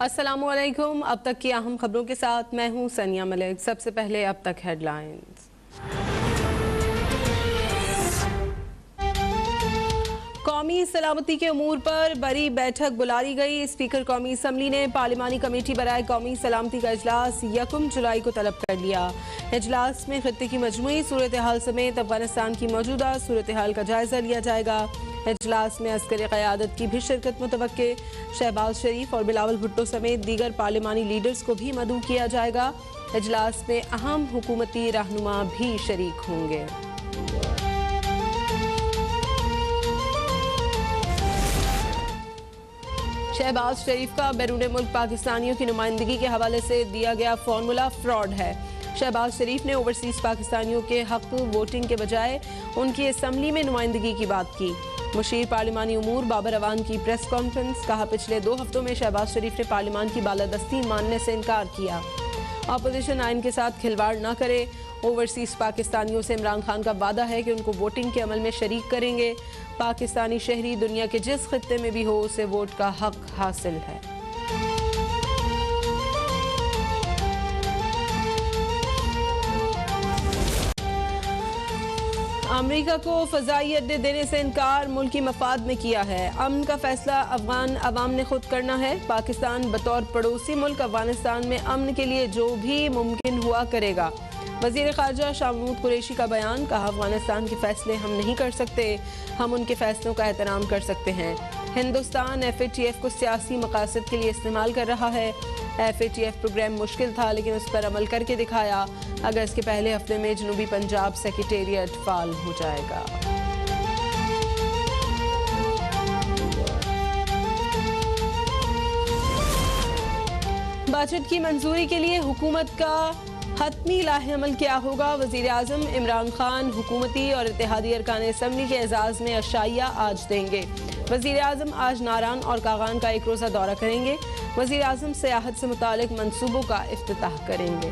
अस्सलामुअलैकुम। अब तक की अहम खबरों के साथ मैं हूं सनिया मलिक। सबसे पहले अब तक हेडलाइंस। कौमी सलामती के उमूर पर बड़ी बैठक बुला ली गई। स्पीकर कौमी असम्बली ने पार्लिमानी कमेटी बराए कौमी सलामती का इजलास 1 जुलाई को तलब कर लिया। इजलास में खत्ते की मजमूई सूरत हाल समेत अफगानिस्तान की मौजूदा सूरत हाल का जायजा लिया जाएगा। इजलास में अस्करी क़यादत की भी शिरकत मुतवक्के। शहबाज शरीफ और बिलावल भुट्टो समेत दीगर पार्लिमानी लीडर्स को भी मदऊ किया जाएगा। इजलास में अहम हुकूमती रहनुमा भी शरीक होंगे। शहबाज शरीफ का बैरून मुल्क पाकिस्तानियों की नुमाइंदगी के हवाले से दिया गया फार्मूला फ्रॉड है। शहबाज शरीफ ने ओवरसीज पाकिस्तानियों के हक वोटिंग के बजाय उनकी असम्बली में नुमाइंदगी की बात की। मुशीर पार्लिमानी उमूर बाबर अवान की प्रेस कॉन्फ्रेंस। कहा, पिछले 2 हफ्तों में शहबाज शरीफ ने पार्लिमान की बालादस्ती मानने से इनकार किया। अपोजिशन आइन के साथ खिलवाड़ न करे। ओवरसीज पाकिस्तानियों से इमरान खान का वादा है कि उनको वोटिंग के अमल में शरीक करेंगे। पाकिस्तानी शहरी दुनिया के जिस खित्ते में भी हो उसे वोट का हक हासिल है। अमेरिका को फ़ज़ाई अड्डे देने से इनकार मुल्की मफाद में किया है। अमन का फैसला अफगान अवाम ने खुद करना है। पाकिस्तान बतौर पड़ोसी मुल्क अफगानिस्तान में अमन के लिए जो भी मुमकिन हुआ करेगा। वज़ीर ख़ारजा शाह महमूद कुरैशी का बयान। कहा, अफगानिस्तान के फैसले हम नहीं कर सकते, हम उनके फैसलों का एहतराम कर सकते हैं। हिंदुस्तान FATF को सियासी मकासद के लिए इस्तेमाल कर रहा है। FATF प्रोग्राम मुश्किल था लेकिन उस पर अमल करके दिखाया। अगस्त के पहले हफ्ते में जनूबी पंजाब सेक्रेटेरिएट फाल हो जाएगा। बजट की मंजूरी के लिए हुकूमत का हतमी लाहेअमल क्या होगा। वज़ीर आज़म इमरान खान हुकूमती और इत्तेहादी अरकान असम्बली के एजाज़ में अशाइया आज देंगे। वज़ीर आज़म आज नारान और कागान का 1 रोज़ा दौरा करेंगे। वज़ीर आज़म सियाहत से मुतालिक मंसूबों का इफ्तिताह करेंगे।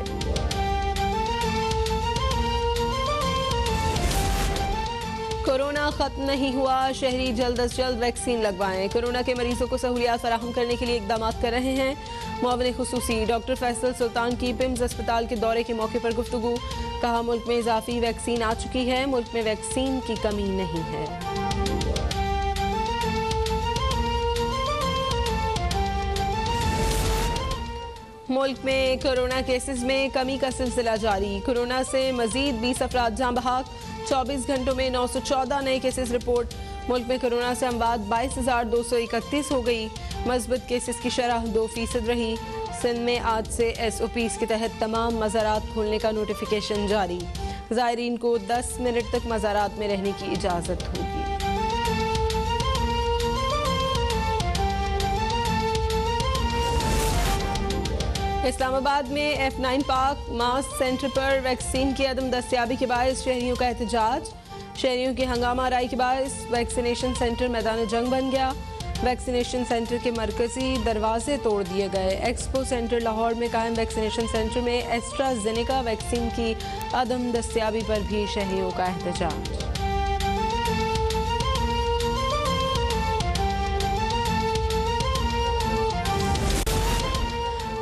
कोरोना खत्म नहीं हुआ, शहरी जल्द अज जल्द वैक्सीन लगवाएं। कोरोना के मरीजों को सहूलियात फराहम करने के लिए इकदाम कर रहे हैं। मुआविन खुसूसी डॉक्टर फैसल सुल्तान की पिम्स अस्पताल के दौरे के मौके पर गुफ्तगू। कहा, मुल्क में इजाफी वैक्सीन आ चुकी है, मुल्क में वैक्सीन की कमी नहीं है। मुल्क में कोरोना केसेस में कमी का सिलसिला जारी। कोरोना से मजीद 20 अफराद जाँ बहक। 24 घंटों में 914 नए केसेस रिपोर्ट। मुल्क में कोरोना से अमवात 22,231 हो गई। मजबूत केसेस की शरह 2% रही। सिंध में आज से SOPs के तहत तमाम मज़ारात खोलने का नोटिफिकेशन जारी। ज़ायरीन को 10 मिनट तक मज़ारात में रहने की इजाज़त होगी। इस्लामाबाद में F9 पार्क मास सेंटर पर वैक्सीन की अदम दस्तयाबी के बायस शहरियों का एहतजाज। शहरियों की हंगामा आराई के बायस वैक्सीनेशन सेंटर मैदान जंग बन गया। वैक्सीनेशन सेंटर के मरकजी दरवाजे तोड़ दिए गए। एक्सपो सेंटर लाहौर में कायम वैक्सीनेशन सेंटर में एस्ट्राजेनेका वैक्सीन की अदम दस्तयाबी पर भी शहरियों का एहतजाज।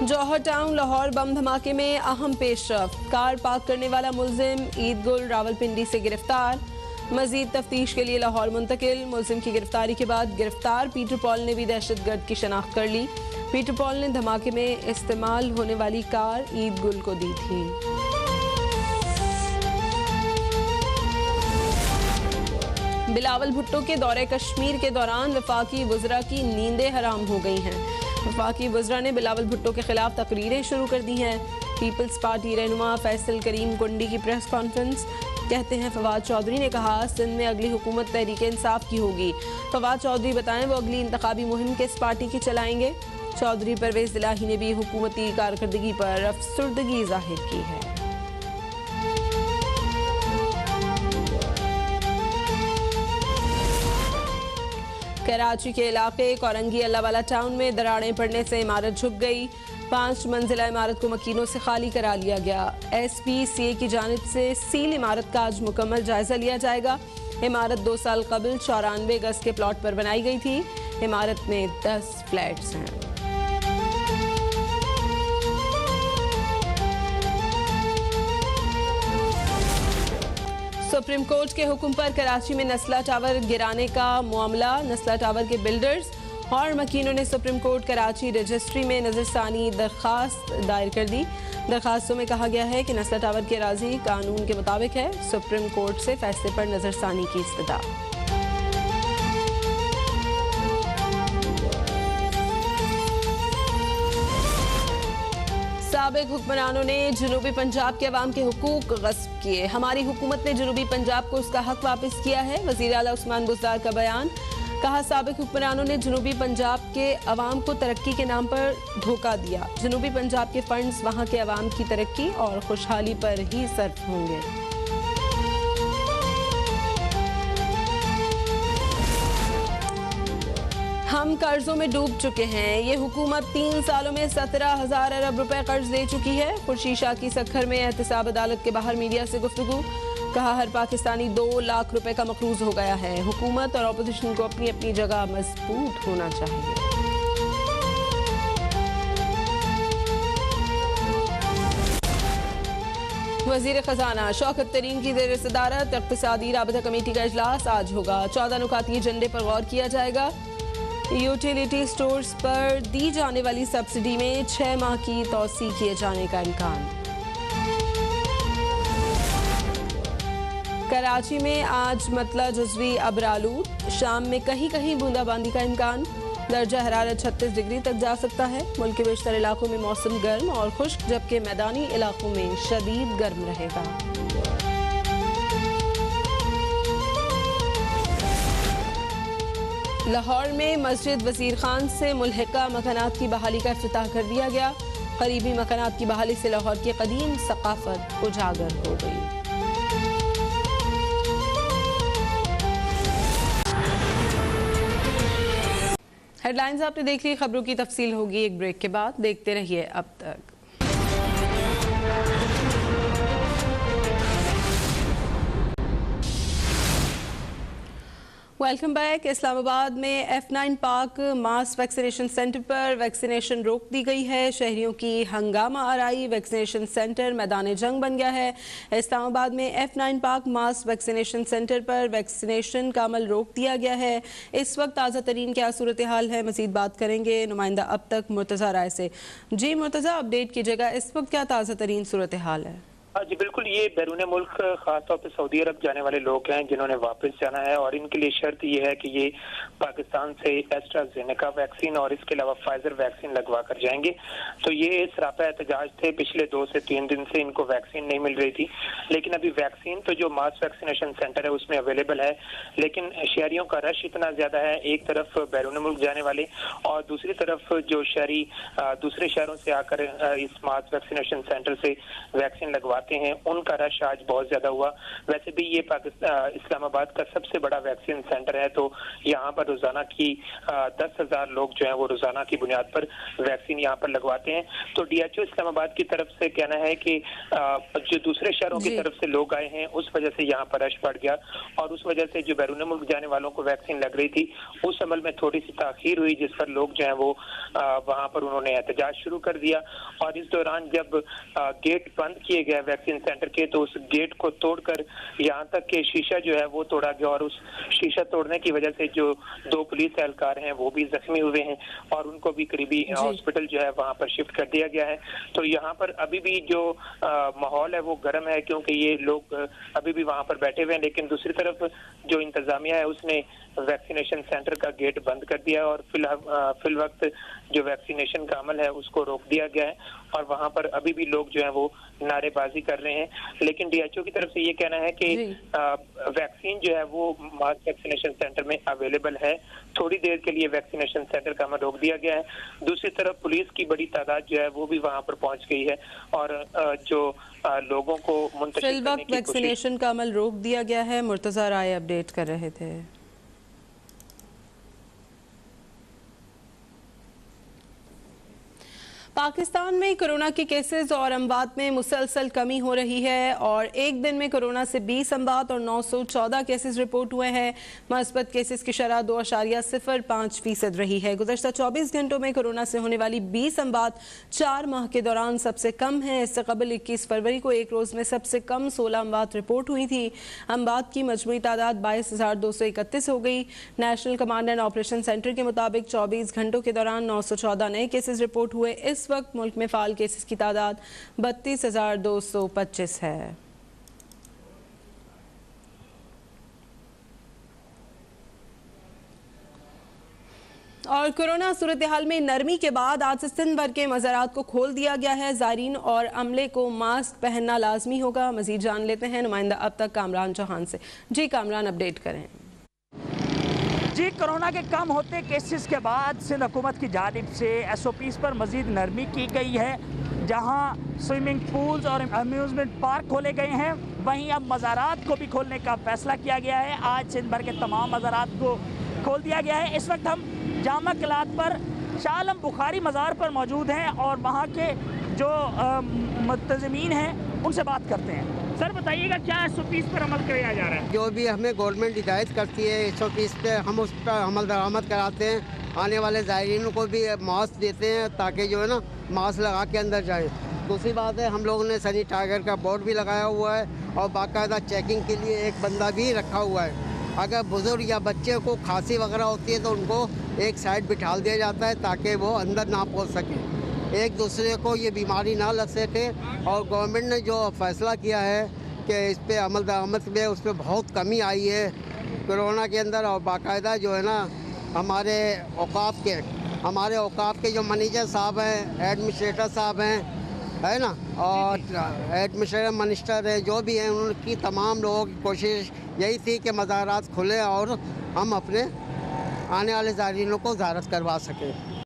जौहर टाउन लाहौर बम धमाके में अहम पेशरफ्त। कार पार्क करने वाला मुलजिम ईद गुल रावलपिंडी से गिरफ्तार। मजीद तफ्तीश के लिए लाहौर मुंतकिल। मुलजिम की गिरफ्तारी के बाद गिरफ्तार पीटर पॉल ने भी दहशतगर्द की शनाख्त कर ली। पीटर पॉल ने धमाके में इस्तेमाल होने वाली कार ईद गुल को दी थी। बिलावल भुट्टो के दौरे कश्मीर के दौरान वफाकी वज़रा की नींदें हराम हो गई हैं। वफाकी वज़रा ने बिलावल भुट्टो के खिलाफ तकरीरें शुरू कर दी हैं। पीपल्स पार्टी रहनुमा फैसल करीम कुंडी की प्रेस कॉन्फ्रेंस। कहते हैं, फवाद चौधरी ने कहा, सिंध में अगली हुकूमत तहरीक इंसाफ की होगी। फवाद चौधरी बताएं वो अगली इंतखाबी मुहिम किस पार्टी की चलाएंगे। चौधरी परवेज इलाही ने भी हुकूमती कारकर्दगी पर अफसरदगी जाहिर की है। कराची के इलाके कोरंगी अल्लाहवाला टाउन में दरारें पड़ने से इमारत झुक गई। 5 मंजिला इमारत को मकीनों से खाली करा लिया गया। SPCA की जानिब से सील इमारत का आज मुकम्मल जायजा लिया जाएगा। इमारत 2 साल कबल 94 गज के प्लॉट पर बनाई गई थी। इमारत में 10 फ्लैट्स हैं। सुप्रीम कोर्ट के हुक्म पर कराची में नस्ला टावर गिराने का मामला। नस्ला टावर के बिल्डर्स और मकीनों ने सुप्रीम कोर्ट कराची रजिस्ट्री में नजरसानी दरख्वास्त दायर कर दी। दरखास्तों में कहा गया है कि नस्ला टावर की अराजी कानून के मुताबिक है। सुप्रीम कोर्ट से फैसले पर नजरसानी की इस्तदा। साबिक हुक्मरानों ने जनूबी पंजाब के अवाम के हुकूक गस्ब किए। हमारी हुकूमत ने जनूबी पंजाब को उसका हक वापस किया है। वज़ीर आला उस्मान बुज़दार का बयान। कहा, साबिक हुक्मरानों ने जनूबी पंजाब के अवाम को तरक्की के नाम पर धोखा दिया। जनूबी पंजाब के फंड्स वहाँ के अवाम की तरक्की और खुशहाली पर ही सर्फ होंगे। हम कर्जों में डूब चुके हैं। ये हुकूमत 3 सालों में 17,000 अरब रुपए कर्ज दे चुकी है। खुर्शीद शाह की सखर में एहतसाब अदालत के बाहर मीडिया से गुफ्तगू। कहा, हर पाकिस्तानी 2 लाख रुपए का मकरूज हो गया है। हुकूमत और अपोजिशन को अपनी अपनी जगह मजबूत होना चाहिए। वज़ीर ख़जाना शौकत तरीन की ज़ेर सदारत इक़्तिसादी राबता कमेटी का इजलास आज होगा। 14 नुकाती एजेंडे पर गौर किया जाएगा। यूटिलिटी स्टोर्स पर दी जाने वाली सब्सिडी में 6 माह की तौसी किए जाने का इम्कान। कराची में आज मतला जुज़वी अबरालूद। शाम में कहीं कहीं बूंदाबांदी का इम्कान। दर्जा हरारत 36 डिग्री तक जा सकता है। मुल्क के बेशतर इलाकों में मौसम गर्म और खुश्क, जबकि मैदानी इलाकों में शदीद गर्म रहेगा। लाहौर में मस्जिद वज़ीर खान से मुल्हिका मकानात की बहाली का इफ्तिताह कर दिया गया। करीबी मकानात की बहाली से लाहौर की कदीम सकाफत उजागर हो गई। हेडलाइंस आपने देख ली। खबरों की तफसील होगी एक ब्रेक के बाद। देखते रहिए अब तक। Welcome back. इस्लामाबाद में F9 park mass vaccination centre पर वैक्सीनेशन रोक दी गई है। शहरियों की हंगामा आराई। वैक्सीनेशन सेंटर मैदान जंग बन गया है। इस्लामाबाद में F9 park mass vaccination centre पर वैक्सीनेशन का अमल रोक दिया गया है। इस वक्त ताज़ा तरीन क्या सूरत हाल है, मज़ीद बात करेंगे नुमाइंदा अब तक मुर्तज़ा राय से। जी मुर्तज़ा, अपडेट कीजिएगा, इस वक्त क्या ताज़ा तरीन सूरत हाल है? जी बिल्कुल, ये बैरून मुल्क खासतौर पर सऊदी अरब जाने वाले लोग हैं जिन्होंने वापस जाना है और इनके लिए शर्त ये है कि ये पाकिस्तान से एस्ट्राजेनेका वैक्सीन और इसके अलावा फाइजर वैक्सीन लगवा कर जाएंगे। तो ये सरापा एहतजाज थे। पिछले 2 से 3 दिन से इनको वैक्सीन नहीं मिल रही थी, लेकिन अभी वैक्सीन तो जो मास वैक्सीनेशन सेंटर है उसमें अवेलेबल है, लेकिन शहरियों का रश इतना ज्यादा है। एक तरफ बैरून मुल्क जाने वाले और दूसरी तरफ जो शहरी दूसरे शहरों से आकर इस मास वैक्सीनेशन सेंटर से वैक्सीन लगवाते हैं, उनका रश आज बहुत ज्यादा हुआ। वैसे भी ये इस्लामाबाद का सबसे बड़ा वैक्सीन सेंटर है, तो यहाँ पर रोजाना की 10,000 लोग जो है वो रोजाना की बुनियाद पर वैक्सीन यहाँ पर लगवाते हैं। तो DHO इस्लामाबाद की तरफ से कहना है कि जो दूसरे शहरों की तरफ से लोग आए हैं उस वजह से यहाँ पर रश बढ़ गया और उस वजह से जो बैरून मुल्क जाने वालों को वैक्सीन लग रही थी उस अमल में थोड़ी सी ताखीर हुई, जिस पर लोग जो है वो वहाँ पर उन्होंने एहतजाज शुरू कर दिया। और इस दौरान जब गेट बंद किए गए वैक्सीन सेंटर के, तो उस गेट को तोड़कर यहाँ तक के शीशा जो है वो तोड़ा गया और उस शीशा तोड़ने की वजह से जो 2 पुलिस एहलकार हैं वो भी जख्मी हुए हैं और उनको भी करीबी हॉस्पिटल जो है वहाँ पर शिफ्ट कर दिया गया है। तो यहाँ पर अभी भी जो माहौल है वो गर्म है, क्योंकि ये लोग अभी भी वहाँ पर बैठे हुए हैं। लेकिन दूसरी तरफ जो इंतजामिया है उसने वैक्सीनेशन सेंटर का गेट बंद कर दिया और फिल वक्त जो वैक्सीनेशन का अमल है उसको रोक दिया गया है और वहाँ पर अभी भी लोग जो है वो नारेबाजी कर रहे हैं। लेकिन DHO की तरफ से ये कहना है कि वैक्सीन जो है वो मास वैक्सीनेशन सेंटर में अवेलेबल है। थोड़ी देर के लिए वैक्सीनेशन सेंटर का अमल रोक दिया गया है। दूसरी तरफ पुलिस की बड़ी तादाद जो है वो भी वहाँ पर पहुँच गई है और जो लोगों को मुंतशिर करने की वैक्सीनेशन का अमल रोक दिया गया है। मुर्तज़ा राय अपडेट कर रहे थे। पाकिस्तान में कोरोना के केसेस और अमवात में मुसलसल कमी हो रही है और एक दिन में कोरोना से 20 अमवात और 914 केसेस रिपोर्ट हुए हैं। मस्बत केसेस की शरह 2.05% रही है। गुज़श्ता 24 घंटों में कोरोना से होने वाली 20 अमवात 4 माह के दौरान सबसे कम है। इससे कबल 21 फरवरी को एक रोज़ में सबसे कम 16 अमवात रिपोर्ट हुई थी। अमवात की मजमूई तादाद 22,231 हो गई। National command and operation centre के मुताबिक 24 घंटों के दौरान 914 नए केसेस रिपोर्ट हुए। इस वक्त मुल्क में फ़ाल केसेस की तादाद 32,225 है। और कोरोना सूरत हाल में नरमी के बाद आज से सिंध भर के मज़ारात को खोल दिया गया है। ज़ायरीन और अमले को मास्क पहनना लाजमी होगा। मज़ीद जान लेते हैं नुमाइंदा अब तक कामरान चौहान से। जी कामरान, अपडेट करें। जी, कोरोना के कम होते केसेस के बाद सिंध हुकूमत की जानिब से SOPs पर मज़ीद नरमी की गई है। जहां स्विमिंग पूल्स और अम्यूज़मेंट पार्क खोले गए हैं, वहीं अब मज़ारात को भी खोलने का फैसला किया गया है। आज सिंध भर के तमाम मज़ारात को खोल दिया गया है। इस वक्त हम जामा किलात पर शाह आलम बुखारी मज़ार पर मौजूद हैं और वहाँ के जो मुतज़मीन हैं उनसे बात करते हैं। सर बताइएगा, क्या SOPs पर अमल किया जा रहा है? जो भी हमें गवर्नमेंट हिदायत करती है SOPs पे हम उस पर अमल दरामद कराते हैं। आने वाले ज़ायरीन को भी मास्क देते हैं ताकि जो है ना मास्क लगा के अंदर जाएं। दूसरी बात है, हम लोगों ने सैनिटाइजर का बोर्ड भी लगाया हुआ है और बाकायदा चेकिंग के लिए एक बंदा भी रखा हुआ है। अगर बुज़ुर्ग या बच्चे को खांसी वगैरह होती है तो उनको एक साइड बिठा दिया जाता है ताकि वो अंदर ना पहुँच सके, एक दूसरे को ये बीमारी ना लग सके। और गवर्नमेंट ने जो फ़ैसला किया है कि इस पर अमल दरामद में उस पर बहुत कमी आई है कोरोना के अंदर। और बाकायदा जो है ना हमारे औकाफ के जो मैनेजर साहब हैं, एडमिनिस्ट्रेटर साहब हैं, है ना, और एडमिनिस्ट्रेटर मिनिस्टर है, जो भी हैं, उनकी तमाम लोगों की कोशिश यही थी कि मज़ारात खुले और हम अपने आने वाले ज़ायरीनों को ज़ियारत करवा सकें।